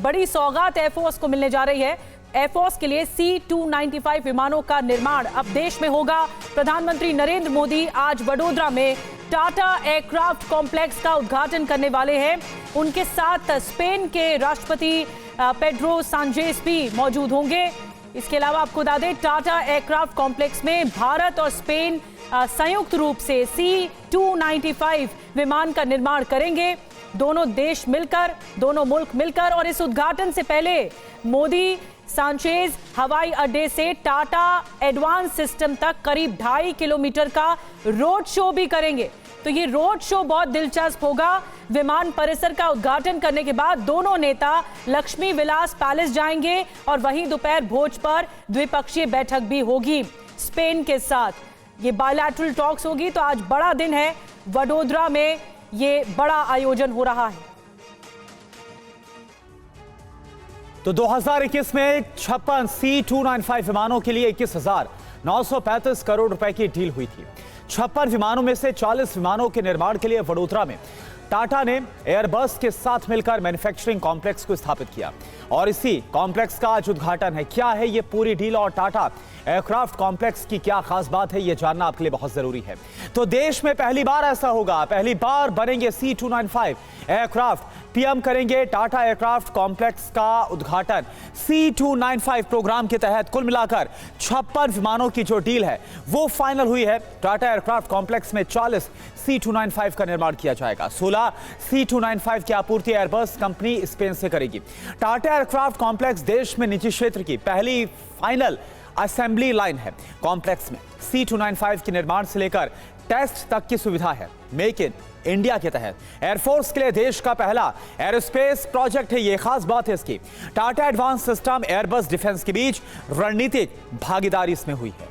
बड़ी सौगात एयरफोर्स को मिलने जा रही है। एयरफोर्स के लिए C-295 विमानों का निर्माण अब देश में होगा। प्रधानमंत्री नरेंद्र मोदी आज वडोदरा में टाटा एयरक्राफ्ट कॉम्प्लेक्स का उद्घाटन करने वाले हैं। उनके साथ स्पेन के राष्ट्रपति पेड्रो सांचेज भी मौजूद होंगे। इसके अलावा आपको बता दें, टाटा एयरक्राफ्ट कॉम्प्लेक्स में भारत और स्पेन संयुक्त रूप से C-295 विमान का निर्माण करेंगे। दोनों देश मिलकर, दोनों मुल्क मिलकर। और इस उद्घाटन से पहले मोदी सांचेज हवाई अड्डे से टाटा एडवांस सिस्टम तक करीब 2.5 किलोमीटर का रोड शो भी करेंगे। तो ये रोड शो बहुत दिलचस्प होगा। विमान परिसर का उद्घाटन करने के बाद दोनों नेता लक्ष्मी विलास पैलेस जाएंगे और वहीं दोपहर भोज पर द्विपक्षीय बैठक भी होगी स्पेन के साथ। ये बायलैटरल टॉक्स होगी। तो आज बड़ा दिन है, वडोदरा में ये बड़ा आयोजन हो रहा है। तो 2021 में 56 C-295 विमानों के लिए 21,935 करोड़ रुपए की डील हुई थी। 56 विमानों में से 40 विमानों के निर्माण के लिए वडोदरा में टाटा ने एयरबस के साथ मिलकर मैन्युफैक्चरिंग कॉम्प्लेक्स को स्थापित किया और इसी कॉम्प्लेक्स का आज उद्घाटन है। क्या है ये पूरी डील और टाटा एयरक्राफ्ट कॉम्प्लेक्स की क्या खास बात है, ये जानना आपके लिए बहुत जरूरी है। तो देश में पहली बार ऐसा होगा, पहली बार बनेंगे C-295 एयरक्राफ्ट। पीएम करेंगे टाटा एयरक्राफ्ट कॉम्प्लेक्स का उद्घाटन। C-295 प्रोग्राम के तहत कुल मिलाकर 56 विमानों की जो डील है वो फाइनल हुई है। टाटा एयरक्राफ्ट कॉम्प्लेक्स में 40 C-295 का निर्माण किया जाएगा। 16 C-295 की आपूर्ति एयरबस कंपनी स्पेन से करेगी। टाटा एयरक्राफ्ट कॉम्प्लेक्स देश में निजी क्षेत्र की पहली फाइनल असेंबली लाइन है। कॉम्प्लेक्स में C-295 के निर्माण से लेकर टेस्ट तक की सुविधा है। मेक इन इंडिया के तहत एयरफोर्स के लिए देश का पहला एरोस्पेस प्रोजेक्ट है। ये खास बात है इसकी। Tata advance system Airbus defence के बीच रणनीतिक भागीदारी इसमें हुई है।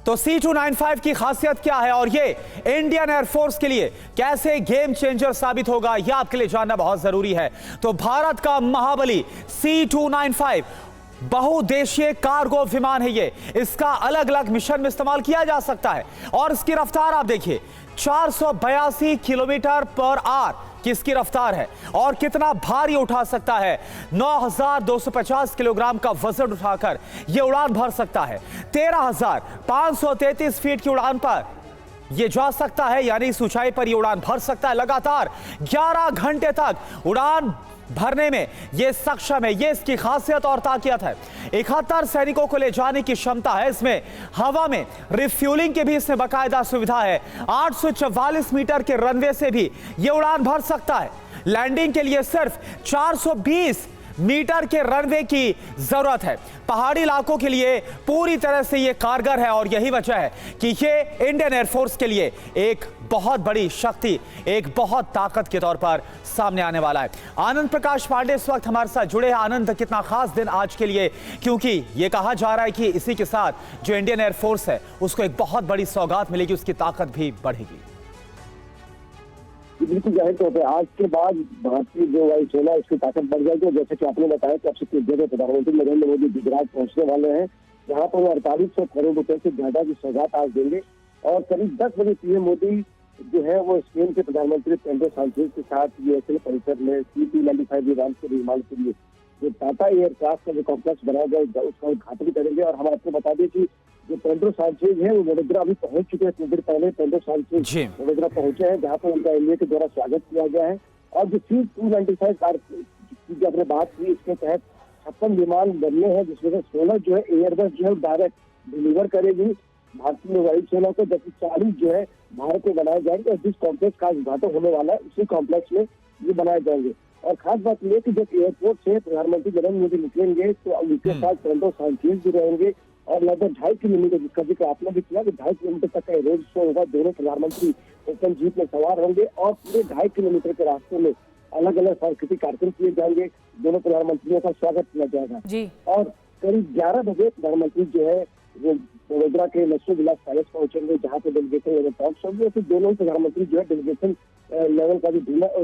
तो C-295 की खासियत क्या है और ये इंडियन एयरफोर्स के लिए कैसे गेम चेंजर साबित होगा, यह आपके लिए जानना बहुत जरूरी है। तो भारत का महाबली C-295 बहुउद्देशीय कार्गो विमान है। ये इसका अलग अलग मिशन में इस्तेमाल किया जा सकता है और इसकी रफ्तार आप देखिए 482 किलोमीटर पर आवर की इसकी रफ्तार है। और कितना भारी उठा सकता है, 9,250 किलोग्राम का वजन उठाकर यह उड़ान भर सकता है। 13,533 फीट की उड़ान पर यह जा सकता है, यानी इस ऊंचाई पर यह उड़ान भर सकता है। लगातार 11 घंटे तक उड़ान भरने में यह सक्षम है। यह इसकी खासियत और ताकत है। 71 सैनिकों को ले जाने की क्षमता है इसमें। हवा में रिफ्यूलिंग की भी इसमें बाकायदा सुविधा है। 844 मीटर के रनवे से भी यह उड़ान भर सकता है। लैंडिंग के लिए सिर्फ 420 मीटर के रनवे की जरूरत है। पहाड़ी इलाकों के लिए पूरी तरह से यह कारगर है और यही वजह है कि यह इंडियन एयरफोर्स के लिए एक बहुत बड़ी शक्ति, एक बहुत ताकत के तौर पर सामने आने वाला है। आनंद प्रकाश पांडे इस वक्त हमारे साथ जुड़े हैं। आनंद, कितना खास दिन आज के लिए, क्योंकि यह कहा जा रहा है कि इसी के साथ जो इंडियन एयरफोर्स है उसको एक बहुत बड़ी सौगात मिलेगी, उसकी ताकत भी बढ़ेगी। बिल्कुल जाहिर तौर पर आज के बाद भारतीय जो वायुसेना इसकी ताकत बढ़ जाएगी। जैसे कि आपने बताया कि अब से कुछ जगह प्रधानमंत्री नरेंद्र मोदी गुजरात पहुंचने वाले हैं, जहां पर वो 4800 करोड़ रुपए से ज्यादा की सौगात आज देंगे। और करीब 10 बजे पीएम मोदी जो है वो स्पेन के प्रधानमंत्री पेड्रो सांचेज के साथ यूएसए परिसर में C-295 विमान के निर्माण के लिए जो टाटा एयरक्राफ्ट का जो कॉम्प्लेक्स बनाया जाएगा उसका उद्घाटन करेंगे। और हम आपको बता दें कि जो पेड्रो सांचेज है वो वडोदरा अभी पहुंच चुके हैं। कुछ देर पहले पेड्रो सांचेज वडोदरा पहुंचे हैं, जहां पर उनका एनडीए के द्वारा स्वागत किया गया है। और जो C-295 की जो आपने बात की, इसके तहत 56 विमान बनने हैं, जिसमें से 16 जो है एयरबस जो है डायरेक्ट डिलीवर करेगी भारतीय वायुसेना को, जबकि 40 जो है भारत में बनाए जाएंगे। और जिस कॉम्प्लेक्स का उद्घाटन होने वाला है उसी कॉम्प्लेक्स में ये बनाए जाएंगे। और खास बात यह कि जब एयरपोर्ट से प्रधानमंत्री नरेंद्र मोदी निकलेंगे तो उनके साथ पेड्रो सांचेज भी रहेंगे और लगभग 2.5 किलोमीटर, जिसका जिक्र आपने भी किया कि 2.5 किलोमीटर तक का रोड शो होगा। दोनों प्रधानमंत्री ओपन जीप में सवार होंगे और पूरे 2.5 किलोमीटर के रास्ते में अलग अलग सांस्कृतिक कार्यक्रम किए जाएंगे। दोनों प्रधानमंत्रियों का स्वागत किया जाएगा। और करीब 11 बजे प्रधानमंत्री जो है वो वडोदरा के लक्ष्मी विलास पैलेस पहुंचेंगे, जहाँ पे डेलीगेशन लेवल टॉक्स होंगे। फिर दोनों प्रधानमंत्री जो है डेलीगेशन लेवल का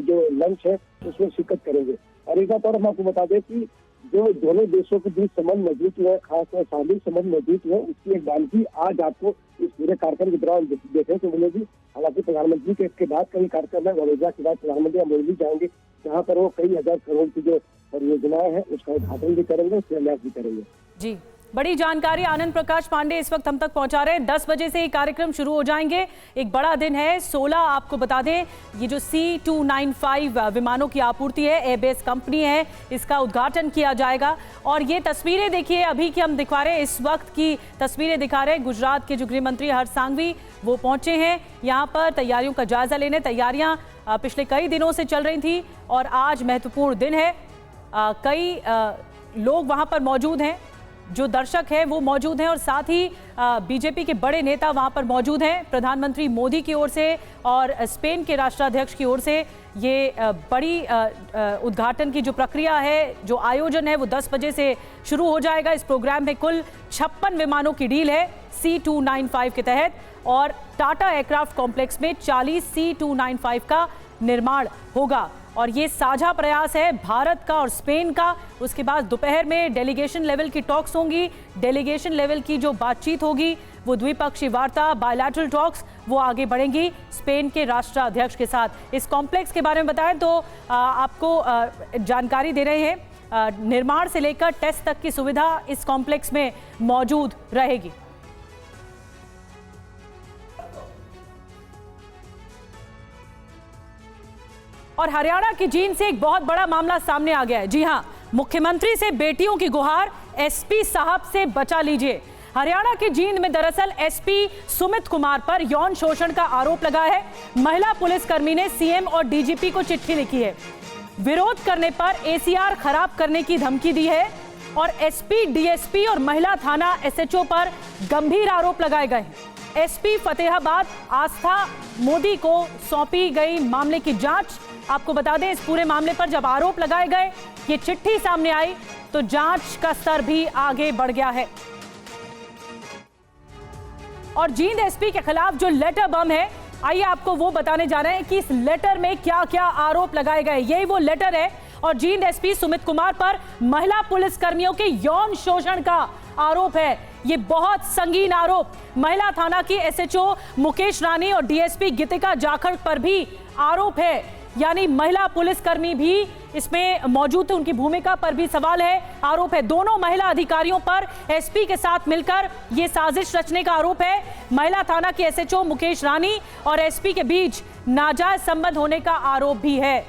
जो लंच है उसमें शिरकत करेंगे। और एक बात और हम आपको बता दें कि जो दोनों देशों के बीच संबंध मजबूत हुए, खासतौर सामरिक संबंध मजबूत हुए, उसकी एक बानगी आज आपको इस पूरे कार्यक्रम के दौरान देखने को मिलेगी। हालांकि प्रधानमंत्री के इसके बाद कई कार्यक्रम है, वडोदरा के बाद प्रधानमंत्री अमरोली जाएंगे, जहाँ पर वो कई हजार करोड़ की जो परियोजनाएं हैं उसका उद्घाटन भी करेंगे, शिलान्यास भी करेंगे। जी, बड़ी जानकारी आनंद प्रकाश पांडे इस वक्त हम तक पहुंचा रहे हैं। 10 बजे से ये कार्यक्रम शुरू हो जाएंगे। एक बड़ा दिन है 16। आपको बता दें, ये जो C295 विमानों की आपूर्ति है, एयरबेस कंपनी है, इसका उद्घाटन किया जाएगा। और ये तस्वीरें देखिए अभी की हम दिखा रहे हैं, इस वक्त की तस्वीरें दिखा रहे हैं। गुजरात के जो गृह मंत्री हर्ष सांघवी वो पहुंचे हैं यहाँ पर तैयारियों का जायजा लेने। तैयारियां पिछले कई दिनों से चल रही थी और आज महत्वपूर्ण दिन है। कई लोग वहां पर मौजूद हैं, जो दर्शक हैं वो मौजूद हैं और साथ ही बीजेपी के बड़े नेता वहां पर मौजूद हैं। प्रधानमंत्री मोदी की ओर से और स्पेन के राष्ट्राध्यक्ष की ओर से ये बड़ी उद्घाटन की जो प्रक्रिया है, जो आयोजन है वो 10 बजे से शुरू हो जाएगा। इस प्रोग्राम में कुल 56 विमानों की डील है C295 के तहत और टाटा एयरक्राफ्ट कॉम्प्लेक्स में 40 C295 का निर्माण होगा। और ये साझा प्रयास है भारत का और स्पेन का। उसके बाद दोपहर में डेलीगेशन लेवल की टॉक्स होंगी। डेलीगेशन लेवल की जो बातचीत होगी वो द्विपक्षीय वार्ता, बायलैटरल टॉक्स, वो आगे बढ़ेंगी स्पेन के राष्ट्राध्यक्ष के साथ। इस कॉम्प्लेक्स के बारे में बताएं तो आपको जानकारी दे रहे हैं, निर्माण से लेकर टेस्ट तक की सुविधा इस कॉम्प्लेक्स में मौजूद रहेगी। और हरियाणा की जींद से एक बहुत बड़ा मामला सामने आ गया है। जी हां, मुख्यमंत्री से बेटियों की गुहार, एसपी साहब से बचा लीजिए। हरियाणा की जींद में दरअसल एसपी सुमित कुमार पर यौन शोषण का आरोप लगा है। महिला पुलिसकर्मी ने सीएम और डीजीपी को चिट्ठी लिखी है। विरोध करने पर एसीआर खराब करने की धमकी दी है और एसपी, डीएसपी और महिला थाना एसएचओ पर गंभीर आरोप लगाए गए। एसपी फतेहाबाद आस्था मोदी को सौंपी गई मामले की जांच। आपको बता दें, इस पूरे मामले पर जब आरोप लगाए गए, ये चिट्ठी सामने आई तो जांच का स्तर भी आगे बढ़ गया है। और जींद एसपी के खिलाफ जो लेटर बम है, आइए आपको वो बताने जा रहे हैं कि इस लेटर में क्या क्या आरोप लगाए गए। यही वो लेटर है और जींद एसपी सुमित कुमार पर महिला पुलिसकर्मियों के यौन शोषण का आरोप है। ये बहुत संगीन आरोप। महिला थाना की एसएचओ मुकेश रानी और डीएसपी गीतिका जाखड़ पर भी आरोप है, यानी महिला पुलिसकर्मी भी इसमें मौजूद थे, उनकी भूमिका पर भी सवाल है, आरोप है। दोनों महिला अधिकारियों पर एसपी के साथ मिलकर ये साजिश रचने का आरोप है। महिला थाना की एसएचओ मुकेश रानी और एसपी के बीच नाजायज संबंध होने का आरोप भी है।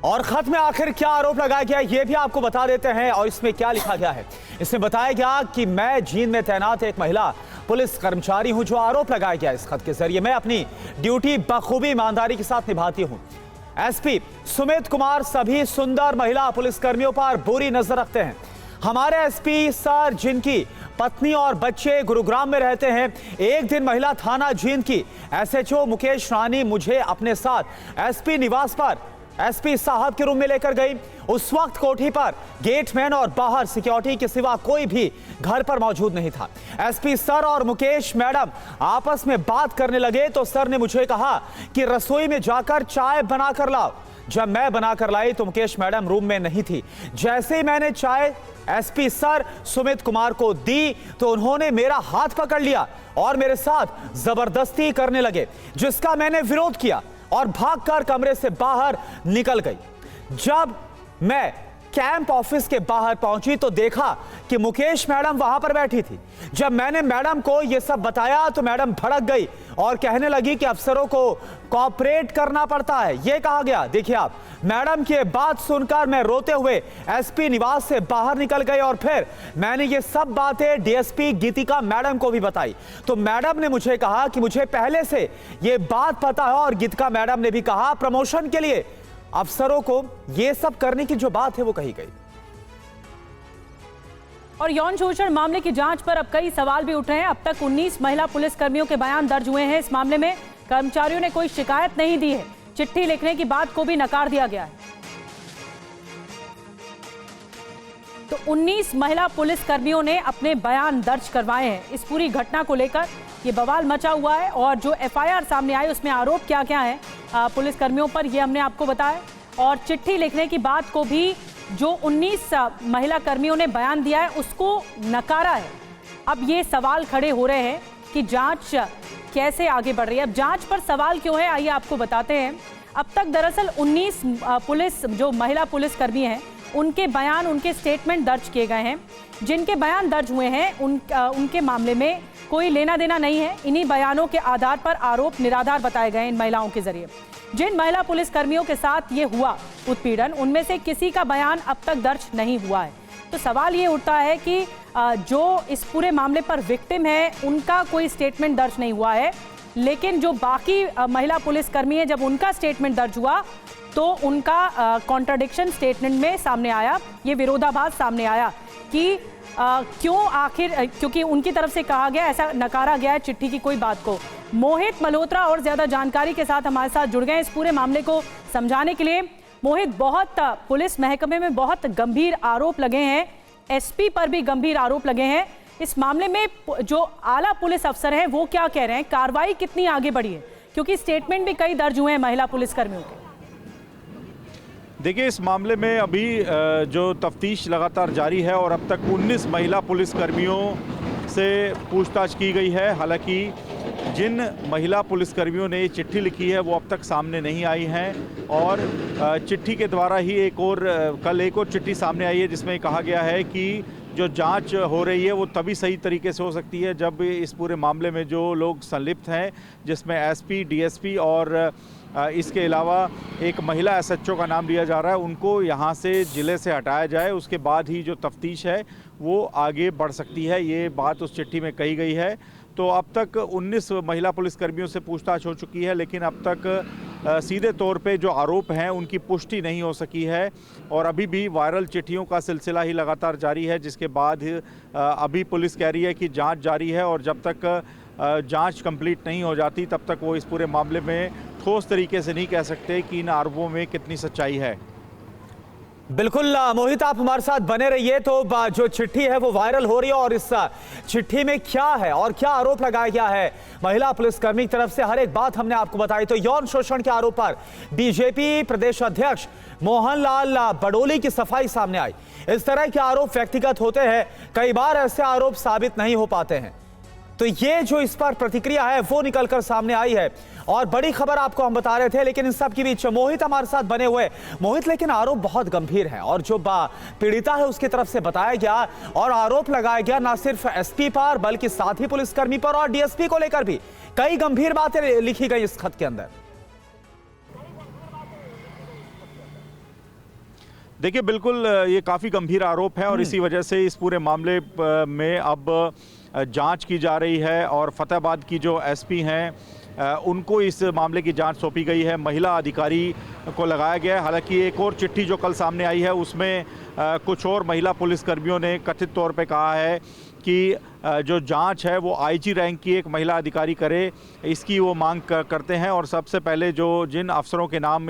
और खत में आखिर क्या आरोप लगाया गया ये भी आपको बता देते हैं। और इसमें क्या लिखा गया है, इसमें बताया गया कि मैं जींद में तैनात एक महिला पुलिस कर्मचारी हूं। जो आरोप लगाया गया इस खत के जरिए, मैं अपनी ड्यूटी बखूबी ईमानदारी के साथ निभाती हूं। एसपी सुमित कुमार सभी सुंदर महिला पुलिसकर्मियों पर बुरी नजर रखते हैं। हमारे एसपी सर, जिनकी पत्नी और बच्चे गुरुग्राम में रहते हैं, एक दिन महिला थाना जींद की एसएचओ मुकेश रानी मुझे अपने साथ एसपी निवास पर एसपी साहब के रूम में लेकर गई। उस वक्त कोठी पर गेटमैन और बाहर सिक्योरिटी के सिवा कोई भी घर पर मौजूद नहीं था। एसपी सर और मुकेश मैडम आपस में बात करने लगे तो सर ने मुझे कहा कि रसोई में जाकर चाय बनाकर लाओ। जब मैं बनाकर लाई तो मुकेश मैडम रूम में नहीं थी। जैसे ही मैंने चाय एसपी सर सुमित कुमार को दी तो उन्होंने मेरा हाथ पकड़ लिया और मेरे साथ जबरदस्ती करने लगे, जिसका मैंने विरोध किया और भागकर कमरे से बाहर निकल गई। जब मैं कैंप ऑफिस के बाहर पहुंची तो देखा कि मुकेश मैडम वहां पर बैठी थी। जब मैंने मैडम को यह सब बताया तो मैडम भड़क गई और कहने लगी कि अफसरों को कोऑपरेट करना पड़ता है, यह कहा गया। देखिए आप, मैडम की बात सुनकर मैं रोते हुए एसपी निवास से बाहर निकल गई और फिर मैंने ये सब बातें डीएसपी गीतिका मैडम को भी बताई। तो मैडम ने मुझे कहा कि मुझे पहले से ये बात पता है और गीतिका मैडम ने भी कहा प्रमोशन के लिए अफसरों को ये सब करने की जो बात है वो कही गई। और यौन शोषण मामले की जांच पर अब कई सवाल भी उठ रहे हैं। अब तक 19 महिला पुलिसकर्मियों के बयान दर्ज हुए हैं। इस मामले में कर्मचारियों ने कोई शिकायत नहीं दी है। चिट्ठी लिखने की बात को भी नकार दिया गया है। तो 19 महिला पुलिसकर्मियों ने अपने बयान दर्ज करवाए हैं। इस पूरी घटना को लेकर ये बवाल मचा हुआ है और जो एफआईआर सामने आई उसमें आरोप क्या क्या है पुलिसकर्मियों पर, ये हमने आपको बताया। और चिट्ठी लिखने की बात को भी जो 19 महिला कर्मियों ने बयान दिया है उसको नकारा है। अब ये सवाल खड़े हो रहे हैं कि जांच कैसे आगे बढ़ रही है। अब जांच पर सवाल क्यों है, आइए आपको बताते हैं। अब तक दरअसल 19 पुलिस जो महिला पुलिस कर्मी हैं उनके बयान, उनके स्टेटमेंट दर्ज किए गए हैं। जिनके बयान दर्ज हुए हैं उनके मामले में कोई लेना देना नहीं है। इन्हीं बयानों के आधार पर आरोप निराधार बताए गए इन महिलाओं के जरिए। जिन महिला पुलिस कर्मियों के साथ ये हुआ उत्पीड़न, उनमें से किसी का बयान अब तक दर्ज नहीं हुआ है। तो सवाल ये उठता है कि जो इस पूरे मामले पर विक्टिम है उनका कोई स्टेटमेंट दर्ज नहीं हुआ है, लेकिन जो बाकी महिला पुलिसकर्मी है जब उनका स्टेटमेंट दर्ज हुआ तो उनका कॉन्ट्राडिक्शन स्टेटमेंट में सामने आया। ये विरोधाभास सामने आया कि क्यों आखिर, क्योंकि उनकी तरफ से कहा गया, ऐसा नकारा गया है चिट्ठी की कोई बात को। मोहित मल्होत्रा और ज्यादा जानकारी के साथ हमारे साथ जुड़ गए इस पूरे मामले को समझाने के लिए। मोहित, बहुत पुलिस महकमे में बहुत गंभीर आरोप लगे हैं, एसपी पर भी गंभीर आरोप लगे हैं। इस मामले में जो आला पुलिस अफसर हैं वो क्या कह रहे हैं, कार्रवाई कितनी आगे बढ़ी है, क्योंकि स्टेटमेंट भी कई दर्ज हुए हैं महिला पुलिसकर्मियों के। देखिए, इस मामले में अभी जो तफ्तीश लगातार जारी है और अब तक 19 महिला पुलिसकर्मियों से पूछताछ की गई है। हालांकि जिन महिला पुलिसकर्मियों ने चिट्ठी लिखी है वो अब तक सामने नहीं आई हैं और चिट्ठी के द्वारा ही कल एक और चिट्ठी सामने आई है जिसमें कहा गया है कि जो जांच हो रही है वो तभी सही तरीके से हो सकती है जब इस पूरे मामले में जो लोग संलिप्त हैं, जिसमें एसपी, डीएसपी और इसके अलावा एक महिला एसएचओ का नाम लिया जा रहा है, उनको यहाँ से ज़िले से हटाया जाए। उसके बाद ही जो तफ्तीश है वो आगे बढ़ सकती है, ये बात उस चिट्ठी में कही गई है। तो अब तक 19 महिला पुलिसकर्मियों से पूछताछ हो चुकी है, लेकिन अब तक सीधे तौर पे जो आरोप हैं उनकी पुष्टि नहीं हो सकी है और अभी भी वायरल चिट्ठियों का सिलसिला ही लगातार जारी है, जिसके बाद अभी पुलिस कह रही है कि जांच जारी है और जब तक जांच कंप्लीट नहीं हो जाती तब तक वो इस पूरे मामले में ठोस तरीके से नहीं कह सकते कि इन आरोपों में कितनी सच्चाई है। बिल्कुल मोहित, आप हमारे साथ बने रहिए। तो जो चिट्ठी है वो वायरल हो रही है और इस चिट्ठी में क्या है और क्या आरोप लगाया गया है महिला पुलिसकर्मी की तरफ से, हर एक बात हमने आपको बताई। तो यौन शोषण के आरोप पर बीजेपी प्रदेश अध्यक्ष मोहन लाल बडोली की सफाई सामने आई। इस तरह के आरोप व्यक्तिगत होते हैं, कई बार ऐसे आरोप साबित नहीं हो पाते हैं। तो ये जो इस पर प्रतिक्रिया है वो निकलकर सामने आई है और बड़ी खबर आपको हम बता रहे थे, लेकिन इन सब के बीच मोहित हमारे साथ बने हुए। मोहित, लेकिन आरोप बहुत गंभीर है और जो पीड़िता है उसकी तरफ से बताया गया और आरोप लगाया गया ना सिर्फ एसपी पर बल्कि साथी पुलिसकर्मी पर और डीएसपी को लेकर भी कई गंभीर बातें लिखी गई इस खत के अंदर। देखिए, बिल्कुल ये काफ़ी गंभीर आरोप है और इसी वजह से इस पूरे मामले में अब जांच की जा रही है और फतेहाबाद की जो एसपी हैं उनको इस मामले की जांच सौंपी गई है, महिला अधिकारी को लगाया गया है। हालांकि एक और चिट्ठी जो कल सामने आई है उसमें कुछ और महिला पुलिसकर्मियों ने कथित तौर पे कहा है कि जो जांच है वो आईजी रैंक की एक महिला अधिकारी करे, इसकी वो मांग करते हैं। और सबसे पहले जिन अफसरों के नाम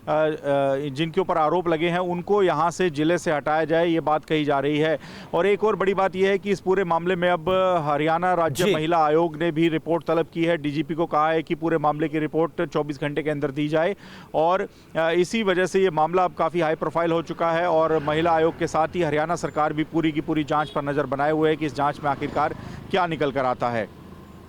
जिनके ऊपर आरोप लगे हैं उनको यहाँ से ज़िले से हटाया जाए, ये बात कही जा रही है। और एक और बड़ी बात यह है कि इस पूरे मामले में अब हरियाणा राज्य महिला आयोग ने भी रिपोर्ट तलब की है। डीजीपी को कहा है कि पूरे मामले की रिपोर्ट 24 घंटे के अंदर दी जाए और इसी वजह से ये मामला अब काफ़ी हाई प्रोफाइल हो चुका है और महिला आयोग के साथ ही हरियाणा सरकार भी पूरी की पूरी जाँच पर नज़र बनाए हुए है कि इस जाँच में आखिरकार क्या निकल कर आता है।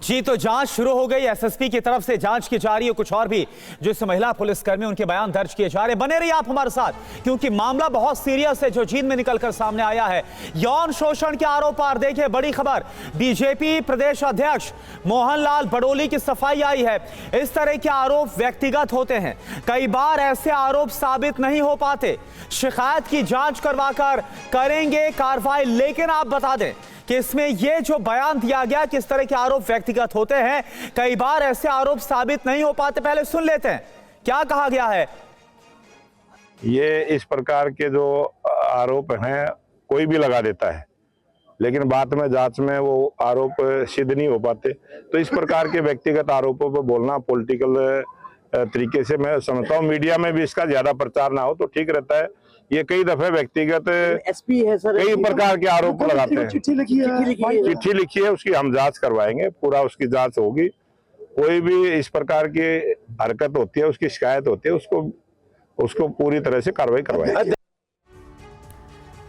जी, तो जांच शुरू हो गई, एसएसपी की तरफ से जांच की जा रही है। कुछ और भी जो इस महिला पुलिसकर्मी उनके बयान दर्ज किए जा रहे हैं। बने रहिए आप हमारे साथ, क्योंकि मामला बहुत सीरियस है जो जींद में निकलकर सामने आया है। यौन शोषण के आरोप पर देखिए बड़ी खबर, बीजेपी प्रदेश अध्यक्ष मोहन लाल बडोली की सफाई आई है। इस तरह के आरोप व्यक्तिगत होते हैं, कई बार ऐसे आरोप साबित नहीं हो पाते। शिकायत की जांच करवाकर करेंगे कार्रवाई, लेकिन आप बता दें कि इसमें यह जो बयान दिया गया कि इस तरह के आरोप व्यक्तिगत होते हैं, कई बार ऐसे आरोप साबित नहीं हो पाते। पहले सुन लेते हैं क्या कहा गया है। ये इस प्रकार के जो आरोप हैं कोई भी लगा देता है, लेकिन बाद में जांच में वो आरोप सिद्ध नहीं हो पाते। तो इस प्रकार के व्यक्तिगत आरोपों पर बोलना पॉलिटिकल तरीके से मैं समझता हूँ। मीडिया में भी इसका ज्यादा प्रचार ना हो तो ठीक रहता है। ये कई दफे व्यक्तिगत एसपी है सर, कई प्रकार के आरोप लगाते हैं। चिट्ठी लिखी है, उसकी हम जांच करवाएंगे, पूरा उसकी जांच होगी। कोई भी इस प्रकार की हरकत होती है, उसकी शिकायत होती है, उसको उसको पूरी तरह से कार्रवाई करवाएंगे।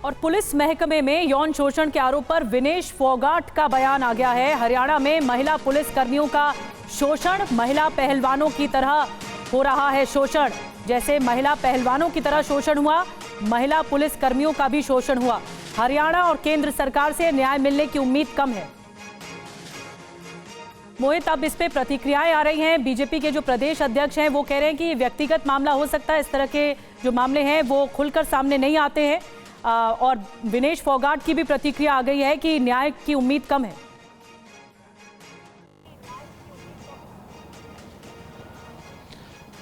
और पुलिस महकमे में यौन शोषण के आरोप पर विनेश फोगाट का बयान आ गया है। हरियाणा में महिला पुलिस कर्मियों का शोषण, महिला पहलवानों की तरह हो रहा है शोषण। जैसे महिला पहलवानों की तरह शोषण हुआ, महिला पुलिस कर्मियों का भी शोषण हुआ। हरियाणा और केंद्र सरकार से न्याय मिलने की उम्मीद कम है। मोहित, अब इस पे प्रतिक्रियाएं आ रही हैं। बीजेपी के जो प्रदेश अध्यक्ष हैं वो कह रहे हैं कि व्यक्तिगत मामला हो सकता है, इस तरह के जो मामले हैं वो खुलकर सामने नहीं आते हैं। और विनेश फोगाट की भी प्रतिक्रिया आ गई है कि न्याय की उम्मीद कम है।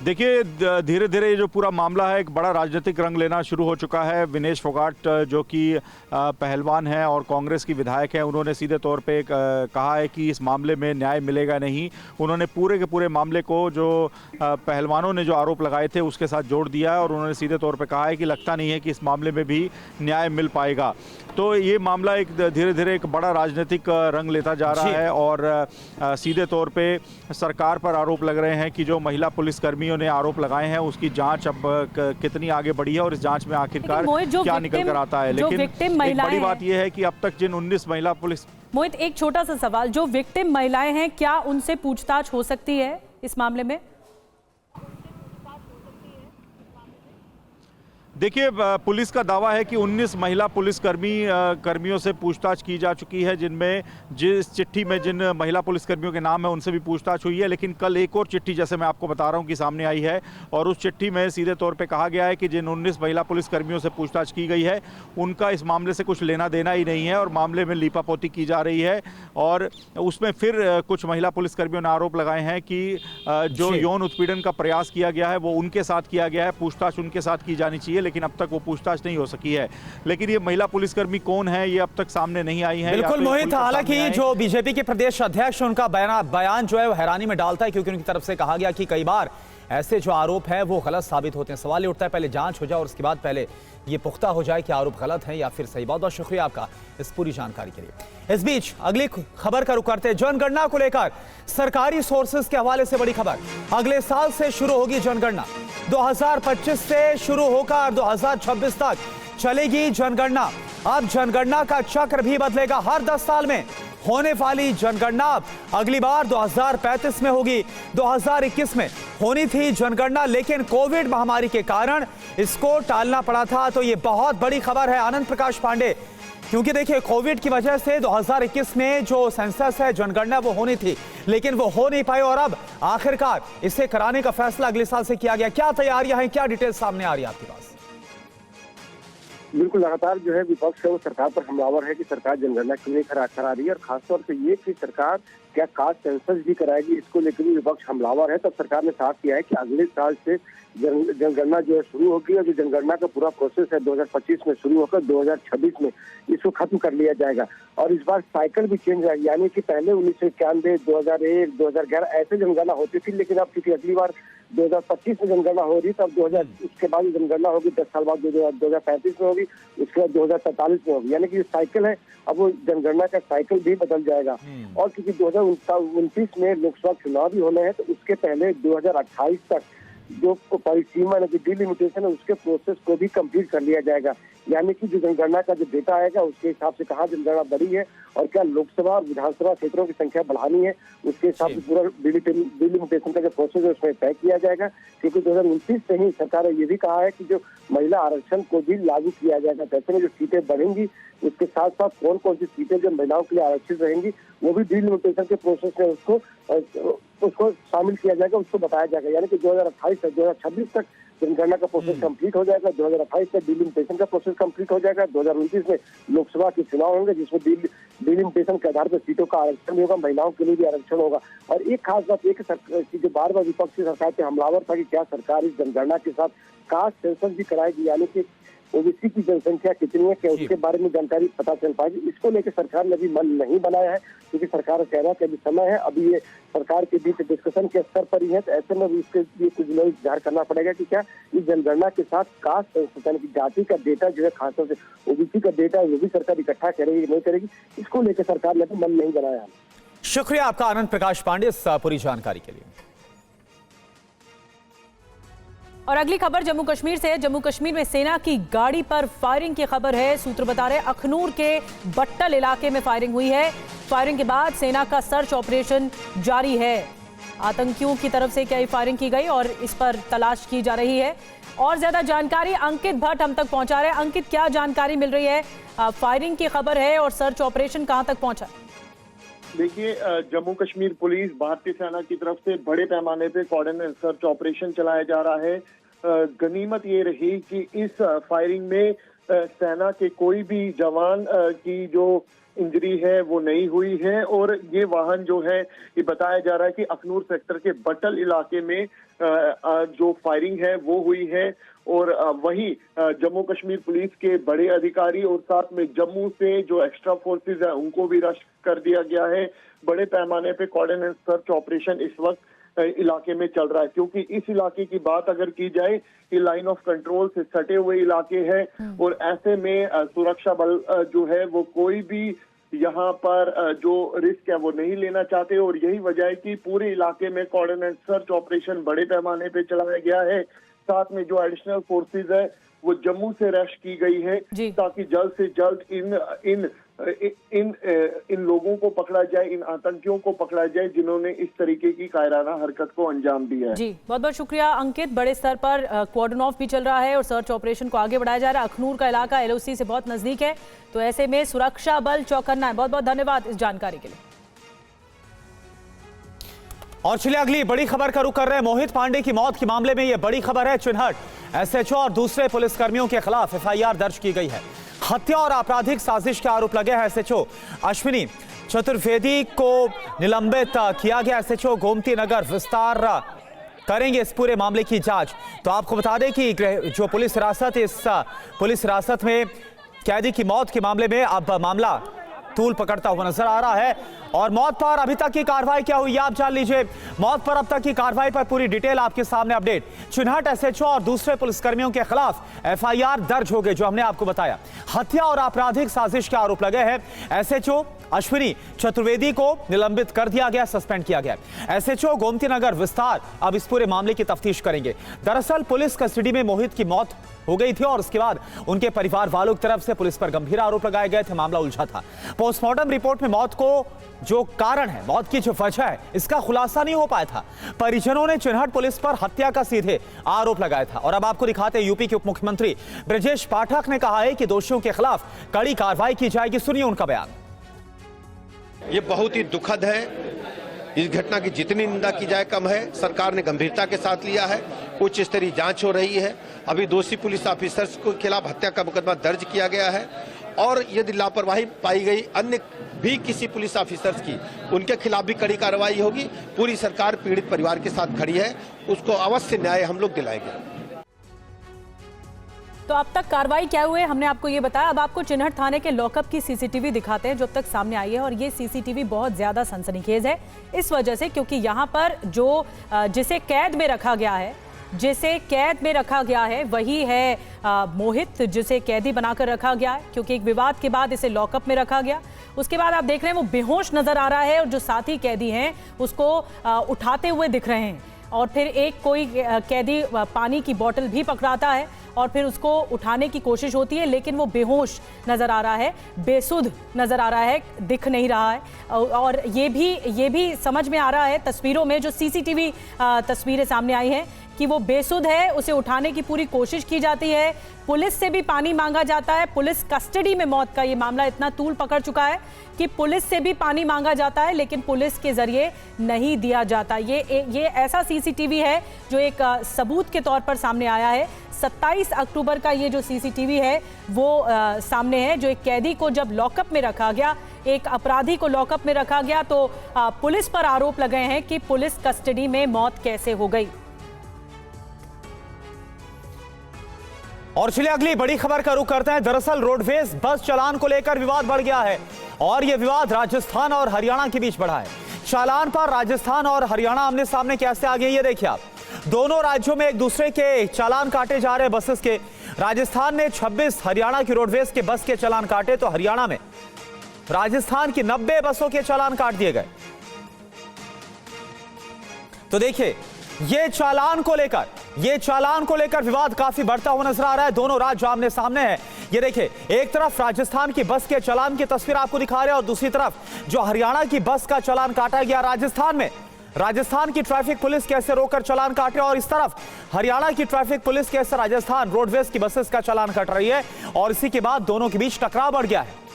देखिए, धीरे धीरे जो पूरा मामला है एक बड़ा राजनीतिक रंग लेना शुरू हो चुका है। विनेश फोगाट जो कि पहलवान हैं और कांग्रेस की विधायक हैं, उन्होंने सीधे तौर पे कहा है कि इस मामले में न्याय मिलेगा नहीं। उन्होंने पूरे के पूरे मामले को जो पहलवानों ने जो आरोप लगाए थे उसके साथ जोड़ दिया है और उन्होंने सीधे तौर पे कहा है कि लगता नहीं है कि इस मामले में भी न्याय मिल पाएगा। तो ये मामला एक धीरे धीरे एक बड़ा राजनीतिक रंग लेता जा रहा है और सीधे तौर पे सरकार पर आरोप लग रहे हैं कि जो महिला पुलिसकर्मियों ने आरोप लगाए हैं उसकी जांच अब कितनी आगे बढ़ी है और इस जांच में आखिरकार क्या निकल कर आता है। लेकिन एक बड़ी बात यह है कि अब तक जिन 19 महिला पुलिस। मोहित, एक छोटा सा सवाल, जो विक्टिम महिलाएं हैं क्या उनसे पूछताछ हो सकती है इस मामले में? देखिए, पुलिस का दावा है कि 19 महिला कर्मियों से पूछताछ की जा चुकी है, जिनमें जिस चिट्ठी में जिन महिला पुलिसकर्मियों के नाम है उनसे भी पूछताछ हुई है। लेकिन कल एक और चिट्ठी, जैसे मैं आपको बता रहा हूं, कि सामने आई है और उस चिट्ठी में सीधे तौर पे कहा गया है कि जिन 19 महिला पुलिसकर्मियों से पूछताछ की गई है उनका इस मामले से कुछ लेना देना ही नहीं है और मामले में लीपापोती की जा रही है। और उसमें फिर कुछ महिला पुलिसकर्मियों ने आरोप लगाए हैं कि जो यौन उत्पीड़न का प्रयास किया गया है वो उनके साथ किया गया है, पूछताछ उनके साथ की जानी चाहिए, लेकिन अब तक वो पूछताछ नहीं हो सकी है। लेकिन ये महिला पुलिसकर्मी कौन है ये अब तक सामने नहीं आई है। बिल्कुल मोहित, हालांकि जो बीजेपी के प्रदेश अध्यक्ष उनका बयान जो है वो हैरानी में डालता है, क्योंकि उनकी तरफ से कहा गया कि कई बार ऐसे जो आरोप हैं वो गलत साबित होते हैं। सवाल ये उठता है पहले जांच हो जाए और उसके बाद पहले ये पुख्ता हो जाए कि आरोप गलत है या फिर सही। बहुत बहुत शुक्रिया आपका इस पूरी जानकारी के लिए। इस बीच अगली खबर का रुख करते हैं। जनगणना को लेकर सरकारी सोर्सेज के हवाले से बड़ी खबर। अगले साल से शुरू होगी जनगणना, 2025 से शुरू होकर 2026 तक चलेगी जनगणना। अब जनगणना का चक्र भी बदलेगा। हर 10 साल में होने वाली जनगणना अगली बार 2035 में होगी। 2021 में होनी थी जनगणना, लेकिन कोविड महामारी के कारण इसको टालना पड़ा था। तो ये बहुत बड़ी खबर है आनंद प्रकाश पांडे, क्योंकि देखिए कोविड की वजह से 2021 में जो सेंसस है, जनगणना वो होनी थी, लेकिन वो हो नहीं पाई और अब आखिरकार इसे कराने का फैसला अगले साल से किया गया। क्या तैयारियां हैं, क्या डिटेल सामने आ रही है आपके पास? बिल्कुल, लगातार जो है विपक्ष है वो सरकार पर हमलावर है कि सरकार जनगणना क्यों नहीं करा रही है, और खासतौर पे ये कि सरकार क्या कास्ट सेंसस भी कराएगी, इसको लेकर भी विपक्ष हमलावर है। तब सरकार ने साफ किया है कि अगले साल से जनगणना जो है शुरू होगी और जो जनगणना का पूरा प्रोसेस है 2025 में शुरू होकर 2026 में इसको खत्म कर लिया जाएगा। और इस बार साइकिल भी चेंज है, यानी कि पहले 1991, 2001, 2011 ऐसे जनगणना होती थी, लेकिन अब क्योंकि अगली बार 2025 में जनगणना हो रही, तब 2000 उसके बाद जनगणना होगी 10 साल बाद 2035 में होगी, उसके बाद 2045 में होगी। यानी कि साइकिल है, अब वो जनगणना का साइकिल भी बदल जाएगा। और क्योंकि 2029 में लोकसभा चुनाव भी होने हैं, तो उसके पहले 2028 तक जो परिसीमा जो डिलिमिटेशन है उसके प्रोसेस को भी कंप्लीट कर लिया जाएगा। यानी कि जो जनगणना का जो डेटा आएगा उसके हिसाब से कहाँ जनगणना बढ़ी है और क्या लोकसभा और विधानसभा क्षेत्रों की संख्या बढ़ानी है, उसके हिसाब से पूरा डिलिमिटेशन का जो प्रोसेस है उसमें तय किया जाएगा। क्योंकि 2029 से ही सरकार ने ये भी कहा है कि जो महिला आरक्षण को भी लागू किया जाएगा। ऐसे में जो सीटें बढ़ेंगी उसके साथ साथ कौन कौन सी सीटें जो महिलाओं के लिए आरक्षित रहेंगी वो भी डिलिमिटेशन के प्रोसेस में उसको शामिल किया जाएगा, उसको बताया जाएगा। यानी कि 2028 से 2026 तक जनगणना का प्रोसेस कंप्लीट हो जाएगा, 2028 में डिलिमिटेशन का प्रोसेस कंप्लीट हो जाएगा, 2029 में लोकसभा के चुनाव होंगे जिसमें डिलिमिटेशन के आधार पर सीटों का आरक्षण भी होगा, महिलाओं के लिए भी आरक्षण होगा। और एक खास बात एक जो बार बार विपक्षी सरकार पे हमलावर था कि क्या सरकार इस जनगणना के साथ कास्ट सेंसस भी कराएगी, यानी कि ओबीसी की जनसंख्या कितनी है, क्या उसके बारे में जानकारी पता चल पाएगी। इसको लेकर सरकार ने अभी मन नहीं बनाया है, क्योंकि सरकार कह रहा है कि अभी समय है, अभी ये सरकार के बीच डिस्कशन के स्तर पर ही है। तो ऐसे में इसके लिए कुछ लोग इंतजार करना पड़ेगा कि क्या इस जनगणना के साथ कास्ट सेंसस यानी कि जाति का डेटा जो है, खासतौर से ओबीसी का डेटा वो भी सरकार इकट्ठा करेगी नहीं करेगी, इसको लेकर सरकार ने मन नहीं बनाया। शुक्रिया आपका आनंद प्रकाश पांडे इस पूरी जानकारी के लिए। और अगली खबर जम्मू कश्मीर से है। जम्मू कश्मीर में सेना की गाड़ी पर फायरिंग की खबर है। सूत्र बता रहे अखनूर के बट्टल इलाके में फायरिंग हुई है। फायरिंग के बाद सेना का सर्च ऑपरेशन जारी है। आतंकियों की तरफ से क्या फायरिंग की गई और इस पर तलाश की जा रही है। और ज्यादा जानकारी अंकित भट्ट हम तक पहुंचा रहे हैं। अंकित, क्या जानकारी मिल रही है? फायरिंग की खबर है और सर्च ऑपरेशन कहां तक पहुंचा? देखिए, जम्मू कश्मीर पुलिस भारतीय सेना की तरफ से बड़े पैमाने पे कोऑर्डिनेट सर्च ऑपरेशन चलाया जा रहा है। गनीमत ये रही कि इस फायरिंग में सेना के कोई भी जवान की जो इंजरी है वो नहीं हुई है। और ये वाहन जो है, ये बताया जा रहा है कि अखनूर सेक्टर के बट्टल इलाके में जो फायरिंग है वो हुई है। और वहीं जम्मू कश्मीर पुलिस के बड़े अधिकारी और साथ में जम्मू से जो एक्स्ट्रा फोर्सेस है उनको भी रश कर दिया गया है। बड़े पैमाने पे कोऑर्डिनेट सर्च ऑपरेशन इस वक्त इलाके में चल रहा है, क्योंकि इस इलाके की बात अगर की जाए, ये लाइन ऑफ कंट्रोल से सटे हुए इलाके हैं। और ऐसे में सुरक्षा बल जो है वो कोई भी यहाँ पर जो रिस्क है वो नहीं लेना चाहते। और यही वजह है कि पूरे इलाके में कोऑर्डिनेट सर्च ऑपरेशन बड़े पैमाने पे चलाया गया है। साथ में जो एडिशनल फोर्सेज है वो जम्मू से रश की गई है, ताकि जल्द से जल्द इन लोगों को पकड़ा जाए, इन आतंकियों को पकड़ा जाए जिन्होंने इस तरीके की कायराना हरकत को अंजाम दिया है। जी, बहुत बहुत शुक्रिया अंकित। बड़े स्तर पर क्वार्डन ऑफ भी चल रहा है और सर्च ऑपरेशन को आगे बढ़ाया जा रहा है। अखनूर का इलाका LOC से बहुत नजदीक है, तो ऐसे में सुरक्षा बल चौकन्ना है। बहुत बहुत धन्यवाद इस जानकारी के लिए। और चलिए अगली बड़ी खबर का रुख कर रहे हैं। मोहित पांडे की मौत के मामले में यह बड़ी खबर है। चिन्हट SHO और दूसरे पुलिसकर्मियों के खिलाफ FIR दर्ज की गई है। हत्या और आपराधिक साजिश के आरोप लगे हैं। SHO अश्विनी चतुर्वेदी को निलंबित किया गया। SHO गोमती नगर विस्तार करेंगे इस पूरे मामले की जांच। तो आपको बता दें कि जो पुलिस हिरासत में कैदी की मौत के मामले में अब मामला तूल पकड़ता हुआ नजर आ रहा है। और मौत पर अभी तक की कार्रवाई क्या हुई आप जान लीजिए। मौत पर अब तक की कार्रवाई पर पूरी डिटेल आपके सामने अपडेट। चिन्हट SHO और दूसरे पुलिसकर्मियों के खिलाफ FIR दर्ज हो गई, जो हमने आपको बताया। हत्या और आपराधिक साजिश के आरोप लगे हैं। SHO अश्विनी चतुर्वेदी को निलंबित कर दिया गया, सस्पेंड किया गया। SHO गोमती नगर विस्तार अब इस पूरे मामले की तफ्तीश करेंगे। दरअसल पुलिस कस्टडी में मोहित की मौत हो गई थी और उसके बाद उनके परिवार वालों की तरफ से पुलिस पर गंभीर आरोप लगाए गए थे। मामला उलझा था। पोस्टमार्टम रिपोर्ट में मौत को जो कारण है, मौत की जो वजह है, इसका खुलासा नहीं हो पाया था। परिजनों ने चिन्हट पुलिस पर हत्या का सीधे आरोप लगाया था। और अब आपको दिखाते हैं, यूपी के उप मुख्यमंत्री ब्रजेश पाठक ने कहा है कि दोषियों के खिलाफ कड़ी कार्रवाई की जाएगी। सुनिए उनका बयान। ये बहुत ही दुखद है। इस घटना की जितनी निंदा की जाए कम है। सरकार ने गंभीरता के साथ लिया है। उच्च स्तरीय जांच हो रही है। अभी दोषी पुलिस ऑफिसर्स के खिलाफ हत्या का मुकदमा दर्ज किया गया है। और यदि लापरवाही पाई गई अन्य भी किसी पुलिस ऑफिसर्स की, उनके खिलाफ भी कड़ी कार्रवाई होगी। पूरी सरकार पीड़ित परिवार के साथ खड़ी है। उसको अवश्य न्याय हम लोग दिलाएंगे। तो अब तक कार्रवाई क्या हुए हमने आपको ये बताया। अब आपको चिन्हट थाने के लॉकअप की CCTV दिखाते हैं जो अब तक सामने आई है। और ये CCTV बहुत ज्यादा सनसनीखेज है इस वजह से, क्योंकि यहाँ पर जो जिसे कैद में रखा गया है वही है मोहित, जिसे कैदी बनाकर रखा गया है, क्योंकि एक विवाद के बाद इसे लॉकअप में रखा गया। उसके बाद आप देख रहे हैं वो बेहोश नजर आ रहा है और जो साथी कैदी हैं उसको उठाते हुए दिख रहे हैं। और फिर एक कोई कैदी पानी की बोतल भी पकड़ाता है और फिर उसको उठाने की कोशिश होती है, लेकिन वो बेहोश नजर आ रहा है, बेसुध नजर आ रहा है, दिख नहीं रहा है। और ये भी समझ में आ रहा है तस्वीरों में, जो CCTV तस्वीरें सामने आई हैं, कि वो बेसुध है। उसे उठाने की पूरी कोशिश की जाती है, पुलिस से भी पानी मांगा जाता है। पुलिस कस्टडी में मौत का ये मामला इतना तूल पकड़ चुका है कि पुलिस से भी पानी मांगा जाता है, लेकिन पुलिस के जरिए नहीं दिया जाता। ये ऐसा CCTV है जो एक सबूत के तौर पर सामने आया है। 27 अक्टूबर का ये जो CCTV है वो सामने है, जो एक कैदी को जब लॉकअप में रखा गया, एक अपराधी को लॉकअप में रखा गया, तो पुलिस पर आरोप लगे हैं कि पुलिस कस्टडी में मौत कैसे हो गई। और चलिए अगली बड़ी खबर का रुख करते हैं। दरअसल रोडवेज बस चालान को लेकर विवाद बढ़ गया है और यह विवाद राजस्थान और हरियाणा के बीच बढ़ा है। चालान पर राजस्थान और हरियाणा आमने सामने कैसे आ गए, ये देखिए आप। दोनों राज्यों में एक दूसरे के चालान काटे जा रहे हैं बसेस के। राजस्थान ने 26 हरियाणा की रोडवेज के बस के चालान काटे, तो हरियाणा में राजस्थान की 90 बसों के चालान काट दिए गए। तो देखिए, ये चालान को लेकर ये चालान को लेकर विवाद काफी बढ़ता हुआ नजर आ रहा है। दोनों राज्य आमने सामने हैं। ये देखिए, एक तरफ राजस्थान की बस के चालान की तस्वीर आपको दिखा रहे हैं और दूसरी तरफ जो हरियाणा की बस का चालान काटा गया राजस्थान में। राजस्थान की ट्रैफिक पुलिस कैसे रोककर चालान काट रही है और इस तरफ हरियाणा की ट्रैफिक पुलिस कैसे राजस्थान रोडवेज की बसेस का चालान काट रही है और इसी के बाद दोनों के बीच टकराव बढ़ गया है।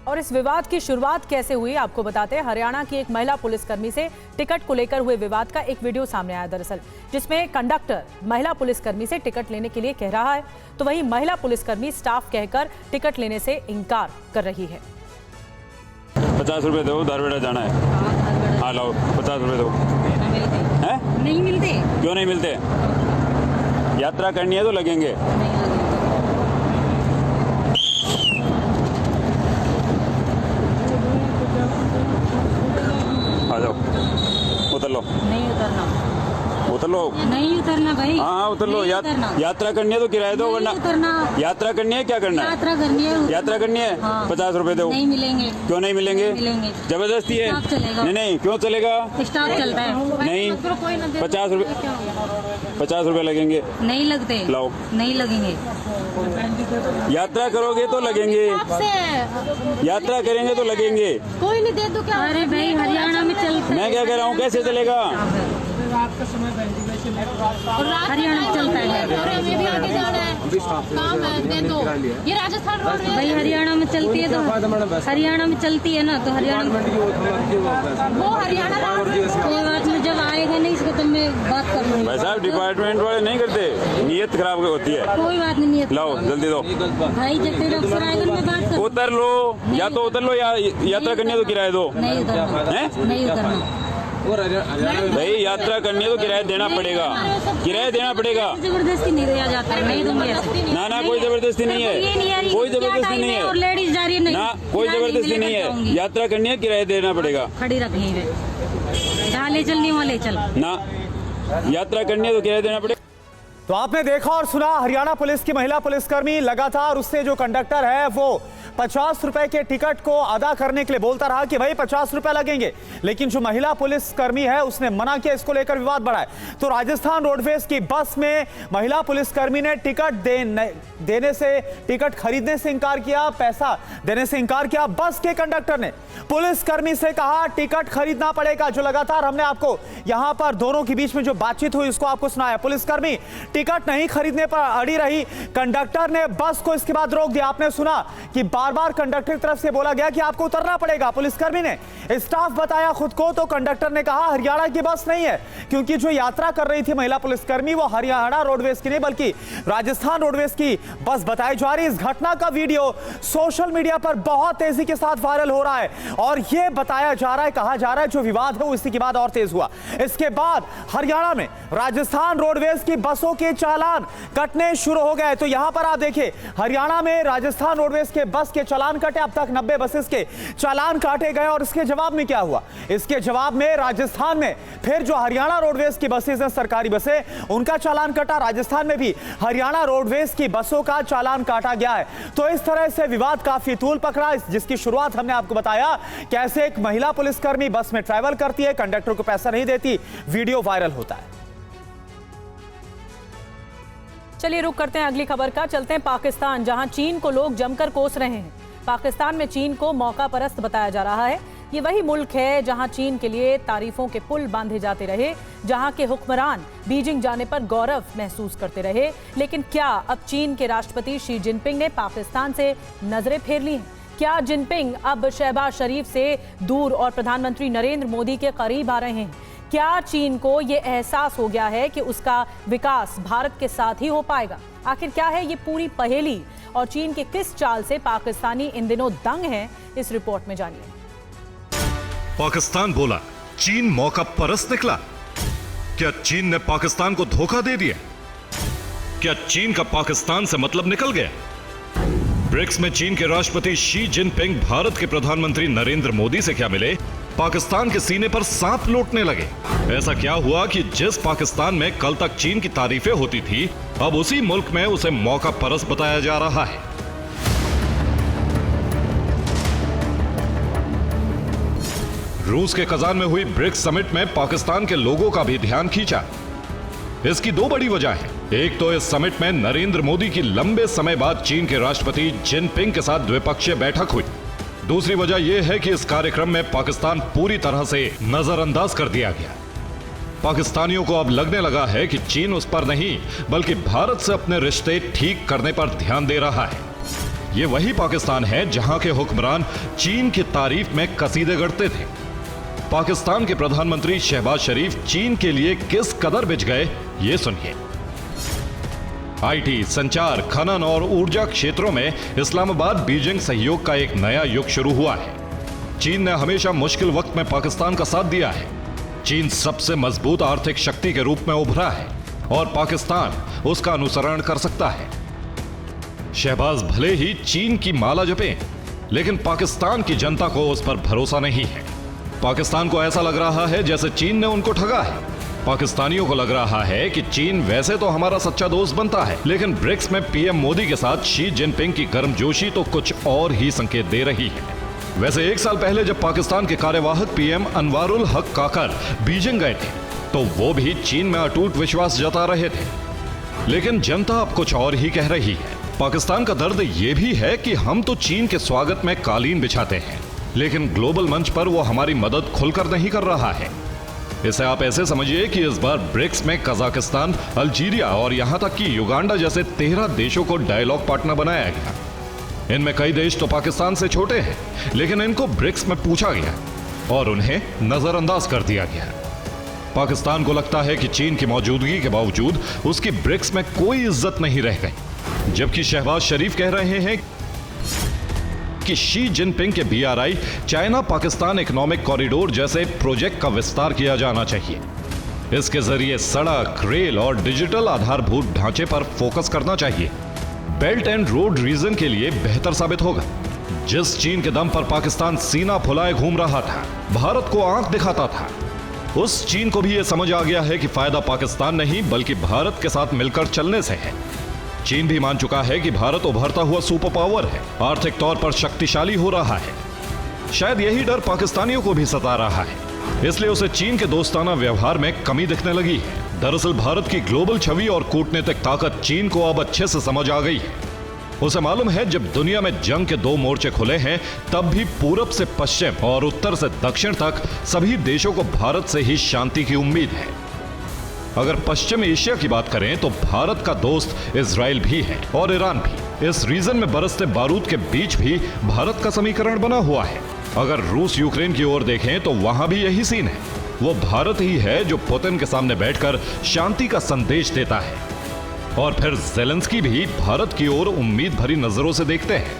और इस विवाद की शुरुआत कैसे हुई आपको बताते हैं। हरियाणा की एक महिला पुलिसकर्मी से टिकट को लेकर हुए विवाद का एक वीडियो सामने आया दरअसल, जिसमें कंडक्टर महिला पुलिसकर्मी से टिकट लेने के लिए कह रहा है, तो वहीं महिला पुलिसकर्मी स्टाफ कहकर टिकट लेने से इनकार कर रही है। 50 रुपए दो, धारवाड़ा जाना है। हाँ लाओ, 50 रुपए दो। हैं? नहीं मिलते। क्यों नहीं मिलते? यात्रा करनी है तो लगेंगे। आ जाओ, उतर लो। नहीं उतरना। उतर लो। नहीं उतरना भाई। हाँ उतर लो। यात्रा करनी है तो किराया दो, वरना यात्रा करनी है क्या करना है? यात्रा करनी है। यात्रा करनी है। हाँ। 50 रुपए दो। नहीं मिलेंगे। क्यों नहीं मिलेंगे? मिलेंगे। जबरदस्ती है? नहीं नहीं, क्यों चलेगा? स्टाफ चलता है। नहीं, 50 रुपए लगेंगे। नहीं लगते। लाओ। नहीं लगेंगे। यात्रा करोगे तो लगेंगे। यात्रा करेंगे तो लगेंगे। कोई नहीं दे दो क्या? अरे भाई हरियाणा में चलता है। मैं क्या कह रहा हूँ, कैसे चलेगा? हरियाणा में चलता है। हमें भी आगे जाना है, काम है, दे दो। ये राजस्थान रोड है भाई, हरियाणा में चलती है तो हरियाणा में चलती है ना, तो हरियाणा वो हरियाणा कोई बात नहीं, जब आएगा नहीं इसको तो मैं बात कर लूँगी। भाई साहब डिपार्टमेंट वाले नहीं करते, नियत खराब होती है। कोई बात नहीं, नियत लाओ जल्दी दो भाई, जब तेरा अफसर आएगा मैं बात कर। उतर लो, या तो उतर लो या यात्रा करनी है तो किराया दो। नहीं उतरना। नहीं उतरना भाई, यात्रा करनी है तो किराया देना पड़ेगा। किराया देना पड़ेगा। जबरदस्ती नहीं दिया जाता है। नहीं दूंगी ऐसे। ना कोई जबरदस्ती नहीं है, कोई जबरदस्ती नहीं है और लेडीज जा रही है। नहीं ना, कोई जबरदस्ती नहीं है। यात्रा करनी है, किराया देना पड़ेगा। खड़ी रखनी है, जहाँ ले चल नहीं वहाँ ले चल ना, यात्रा करनी है तो किराया देना पड़ेगा। तो आपने देखा और सुना, हरियाणा पुलिस की महिला पुलिसकर्मी लगातार उससे जो कंडक्टर है वो 50 रुपए के टिकट को अदा करने के लिए बोलता रहा कि भाई 50 रुपए लगेंगे, लेकिन जो महिला पुलिसकर्मी है उसने मना किया। इसको लेकर विवाद बढ़ा है। तो राजस्थान रोडवेज की बस में महिला पुलिसकर्मी ने टिकट देने से, टिकट खरीदने से इंकार किया, पैसा देने से इंकार किया। बस के कंडक्टर ने पुलिसकर्मी से कहा टिकट खरीदना पड़ेगा। जो लगातार हमने आपको यहां पर दोनों के बीच में जो बातचीत हुई उसको आपको सुनाया। पुलिसकर्मी टिकट नहीं खरीदने पर अड़ी रही, कंडक्टर ने बस को इसके बाद रोक दिया। आपने सुना कि बार बार कंडक्टर की तरफ से बोला गया कि आपको उतरना पड़ेगा। पुलिसकर्मी ने स्टाफ बताया खुद को, तो कंडक्टर ने कहा हरियाणा की बस नहीं है, क्योंकि जो यात्रा कर रही थी महिला पुलिसकर्मी वो हरियाणा रोडवेज की नहीं बल्कि राजस्थान रोडवेज की बस बताई जा रही। इस घटना का वीडियो सोशल मीडिया पर बहुत तेजी के साथ वायरल हो रहा है और यह बताया जा रहा है, कहा जा रहा है जो विवाद है उसी के बाद और तेज हुआ। इसके बाद हरियाणा में राजस्थान रोडवेज की बसों के चालान कटने शुरू हो गए। तो यहां पर आप देखिए, हरियाणा में राजस्थान रोडवेज के बस के चालान कटे। अब तक 90 बसेस के चालान काटे गए और इसके जवाब में क्या हुआ? इसके जवाब में राजस्थान में फिर जो हरियाणा रोडवेज की बसेस हैं, सरकारी बसें, उनका चालान कटा। राजस्थान में भी हरियाणा रोडवेज की बसों का चालान काटा गया है। तो इस तरह से विवाद काफी तूल पकड़ा, जिसकी शुरुआत हमने आपको बताया कैसे एक महिला पुलिसकर्मी बस में ट्रैवल करती है, कंडक्टर को पैसा नहीं देती, वीडियो वायरल होता है। चलिए रुक करते हैं अगली खबर का। चलते हैं पाकिस्तान, जहां चीन को लोग जमकर कोस रहे हैं। पाकिस्तान में चीन को मौका परस्त बताया जा रहा है। ये वही मुल्क है जहां चीन के लिए तारीफों के पुल बांधे जाते रहे, जहां के हुक्मरान बीजिंग जाने पर गौरव महसूस करते रहे। लेकिन क्या अब चीन के राष्ट्रपति शी जिनपिंग ने पाकिस्तान से नजरें फेर ली हैं? क्या जिनपिंग अब शहबाज शरीफ से दूर और प्रधानमंत्री नरेंद्र मोदी के करीब आ रहे हैं? क्या चीन को यह एहसास हो गया है कि उसका विकास भारत के साथ ही हो पाएगा? आखिर क्या है ये पूरी पहेली और चीन के किस चाल से पाकिस्तानी इन दिनों दंग हैं? इस रिपोर्ट में जानिए। पाकिस्तान बोला, चीन मौका परस्त निकला। क्या चीन ने पाकिस्तान को धोखा दे दिया? क्या चीन का पाकिस्तान से मतलब निकल गया? ब्रिक्स में चीन के राष्ट्रपति शी जिनपिंग भारत के प्रधानमंत्री नरेंद्र मोदी से क्या मिले? पाकिस्तान के सीने पर सांप लौटने लगे। ऐसा क्या हुआ कि जिस पाकिस्तान में कल तक चीन की तारीफें होती थी, अब उसी मुल्क में उसे मौका परस्त बताया जा रहा है। रूस के कजान में हुई ब्रिक्स समिट में पाकिस्तान के लोगों का भी ध्यान खींचा। इसकी दो बड़ी वजह है। एक तो इस समिट में नरेंद्र मोदी की लंबे समय बाद चीन के राष्ट्रपति जिनपिंग के साथ द्विपक्षीय बैठक हुई। दूसरी वजह यह है कि इस कार्यक्रम में पाकिस्तान पूरी तरह से नजरअंदाज कर दिया गया। पाकिस्तानियों को अब लगने लगा है कि चीन उस पर नहीं बल्कि भारत से अपने रिश्ते ठीक करने पर ध्यान दे रहा है। ये वही पाकिस्तान है जहां के हुक्मरान चीन की तारीफ में कसीदे गढ़ते थे। पाकिस्तान के प्रधानमंत्री शहबाज शरीफ चीन के लिए किस कदर बिछ गए, ये सुनिए। आईटी, संचार, खनन और ऊर्जा क्षेत्रों में इस्लामाबाद बीजिंग सहयोग का एक नया युग शुरू हुआ है। चीन ने हमेशा मुश्किल वक्त में पाकिस्तान का साथ दिया है। चीन सबसे मजबूत आर्थिक शक्ति के रूप में उभरा है और पाकिस्तान उसका अनुसरण कर सकता है। शहबाज भले ही चीन की माला जपें, लेकिन पाकिस्तान की जनता को उस पर भरोसा नहीं है। पाकिस्तान को ऐसा लग रहा है जैसे चीन ने उनको ठगा है। पाकिस्तानियों को लग रहा है कि चीन वैसे तो हमारा सच्चा दोस्त बनता है, लेकिन ब्रिक्स में पीएम मोदी के साथ शी जिनपिंग की गर्मजोशी तो कुछ और ही संकेत दे रही है। वैसे एक साल पहले जब पाकिस्तान के कार्यवाहक पीएम अनवारुल हक काकर बीजिंग गए थे, तो वो भी चीन में अटूट विश्वास जता रहे थे। लेकिन जनता अब कुछ और ही कह रही है। पाकिस्तान का दर्द ये भी है कि हम तो चीन के स्वागत में कालीन बिछाते हैं, लेकिन ग्लोबल मंच पर वो हमारी मदद खुलकर नहीं कर रहा है। इसे आप ऐसे समझिए कि इस बार ब्रिक्स में कजाकिस्तान, अल्जीरिया और यहां तक कि युगांडा जैसे 13 देशों को डायलॉग पार्टनर बनाया गया। इनमें कई देश तो पाकिस्तान से छोटे हैं, लेकिन इनको ब्रिक्स में पूछा गया और उन्हें नजरअंदाज कर दिया गया। पाकिस्तान को लगता है कि चीन की मौजूदगी के बावजूद उसकी ब्रिक्स में कोई इज्जत नहीं रह गई, जबकि शहबाज शरीफ कह रहे हैं कि शी जिनपिंग के BRI China Pakistan economic corridor जैसे प्रोजेक्ट का विस्तार किया जाना चाहिए। इसके जरिए सड़क, रेल और डिजिटल आधारभूत ढांचे पर फोकस करना चाहिए। बेल्ट एंड रोड रीजन के लिए बेहतर साबित होगा। जिस चीन के दम पर पाकिस्तान सीना फुलाए घूम रहा था, भारत को आंख दिखाता था, उस चीन को भी यह समझ आ गया है कि फायदा पाकिस्तान नहीं बल्कि भारत के साथ मिलकर चलने से है। चीन भी मान चुका है कि भारत उभरता हुआ सुपर पावर है, आर्थिक तौर पर शक्तिशाली हो रहा है। शायद यही डर पाकिस्तानियों को भी सता रहा है, इसलिए उसे चीन के दोस्ताना व्यवहार में कमी दिखने लगी है। दरअसल भारत की ग्लोबल छवि और कूटनीतिक ताकत चीन को अब अच्छे से समझ आ गई है। उसे मालूम है जब दुनिया में जंग के 2 मोर्चे खुले हैं, तब भी पूरब से पश्चिम और उत्तर से दक्षिण तक सभी देशों को भारत से ही शांति की उम्मीद है। अगर पश्चिम एशिया की बात करें तो भारत का दोस्त इजराइल भी है और ईरान भी। इस रीजन में बरसते बारूद के बीच भी भारत का समीकरण बना हुआ है। अगर रूस यूक्रेन की ओर देखें तो वहां भी यही सीन है। वो भारत ही है जो पुतिन के सामने बैठकर शांति का संदेश देता है, और फिर ज़ेलेंस्की भी भारत की ओर उम्मीद भरी नजरों से देखते हैं।